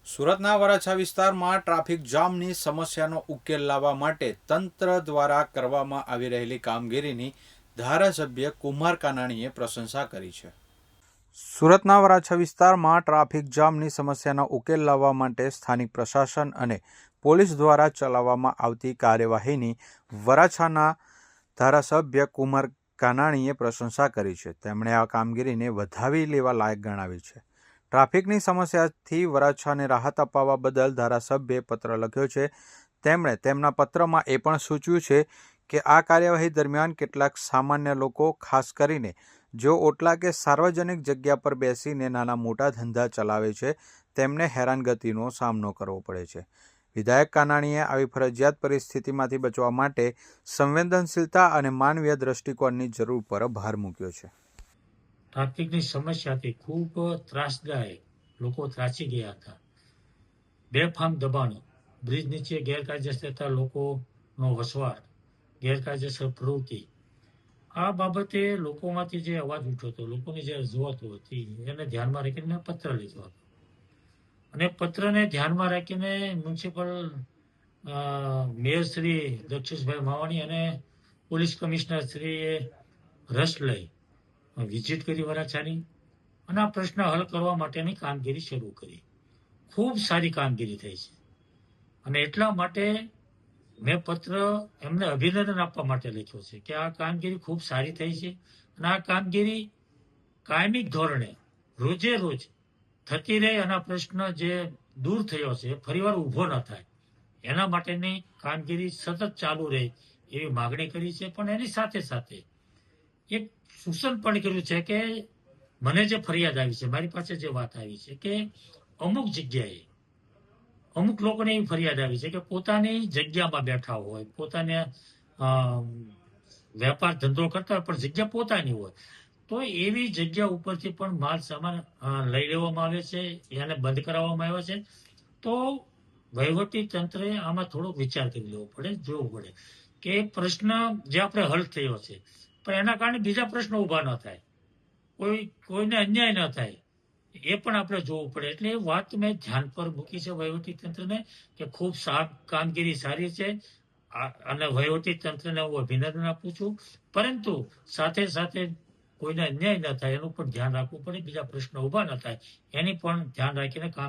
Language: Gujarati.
સુરતના વરાછા વિસ્તારમાં ટ્રાફિક જામની સમસ્યાનો ઉકેલ લાવવા માટે તંત્ર દ્વારા કરવામાં આવી રહેલી કામગીરીની ધારાસભ્ય કુમાર કાનાણીએ પ્રશંસા કરી છે. સુરતના વરાછા વિસ્તારમાં ટ્રાફિક જામની સમસ્યાનો ઉકેલ લાવવા માટે સ્થાનિક પ્રશાસન અને પોલીસ દ્વારા ચલાવવામાં આવતી કાર્યવાહીની વરાછાના ધારાસભ્ય કુમાર કાનાણીએ પ્રશંસા કરી છે. તેમણે આ કામગીરીને વધાવી લેવા લાયક ગણાવી છે. ટ્રાફિકની સમસ્યાથી વરાછાને રાહત અપાવવા બદલ ધારાસભ્યે પત્ર લખ્યો છે. તેમણે તેમના પત્રમાં એ પણ સૂચવ્યું છે કે આ કાર્યવાહી દરમિયાન કેટલાક સામાન્ય લોકો, ખાસ કરીને જેઓ ઓટલા કે સાર્વજનિક જગ્યા પર બેસીને નાના મોટા ધંધા ચલાવે છે, તેમને હેરાનગતિનો સામનો કરવો પડે છે. વિધાયક કાનાણીએ આવી ફરજિયાત પરિસ્થિતિમાંથી બચવા માટે સંવેદનશીલતા અને માનવીય દ્રષ્ટિકોણની જરૂર પર ભાર મૂક્યો છે. ટ્રાફિકની સમસ્યાથી ખૂબ ત્રાસદાયક લોકો ત્રાસી ગયા હતા. બેફામ દબાણો, બ્રિજ નીચે ગેરકાયદેસર લોકોનો વસવાટ, ગેરકાયદેસર પ્રવૃત્તિ, આ બાબતે લોકોમાંથી જે અવાજ ઉઠ્યો હતો, લોકોની જે રજૂઆતો હતી, એને ધ્યાનમાં રાખીને મેં પત્ર લીધો હતો. અને પત્રને ધ્યાનમાં રાખીને મ્યુનિસિપલ મેયર શ્રી દક્ષેશભાઈ માવાણી અને પોલીસ કમિશનર શ્રીએ રસ લઈ વિઝિટ કરી વરાછાની અને આ પ્રશ્ન હલ કરવા માટેની કામગીરી શરૂ કરી. ખૂબ સારી કામગીરી થઈ છે અને એટલા માટે મેં પત્ર એમને અભિનંદન આપવા માટે લખ્યો છે કે આ કામગીરી ખૂબ સારી થઈ છે અને આ કામગીરી કાયમિક ધોરણે રોજે રોજ થતી રહે અને આ પ્રશ્ન જે દૂર થયો છે ફરીવાર ઊભો ન થાય એના માટેની કામગીરી સતત ચાલુ રહે એવી માગણી કરી છે. પણ એની સાથે સાથે એક સૂચન પણ કર્યું છે કે મને જે ફરિયાદ આવી છે, મારી પાસે જે વાત આવી છે કે અમુક જગ્યાએ અમુક લોકોને એવી ફરિયાદ આવી છે કે પોતાની જગ્યામાં બેઠા હોય, પોતાને વેપાર ધંધો કરતા હોય પણ જગ્યા પોતાની હોય, તો એવી જગ્યા ઉપરથી પણ માલ સામાન લઈ લેવામાં આવે છે, એને બંધ કરાવવામાં આવ્યો છે. તો વહીવટી તંત્રએ આમાં થોડો વિચાર કરી લેવો પડે, જોવું પડે કે પ્રશ્ન જે આપણે હલ થયો છે પણ એના કારણે બીજા પ્રશ્નો ઊભા ન થાય, કોઈને અન્યાય ન થાય, એ પણ આપણે જોવું પડે. એટલે એ વાત મેં ધ્યાન પર મૂકી છે વહીવટી તંત્રને કે ખૂબ કામગીરી સારી છે અને વહીવટી તંત્રને હું અભિનંદન આપું છું. પરંતુ સાથે સાથે કોઈને અન્યાય ન થાય એનું પણ ધ્યાન રાખવું પડે, બીજા પ્રશ્નો ઊભા ન થાય એની પણ ધ્યાન રાખીને કામ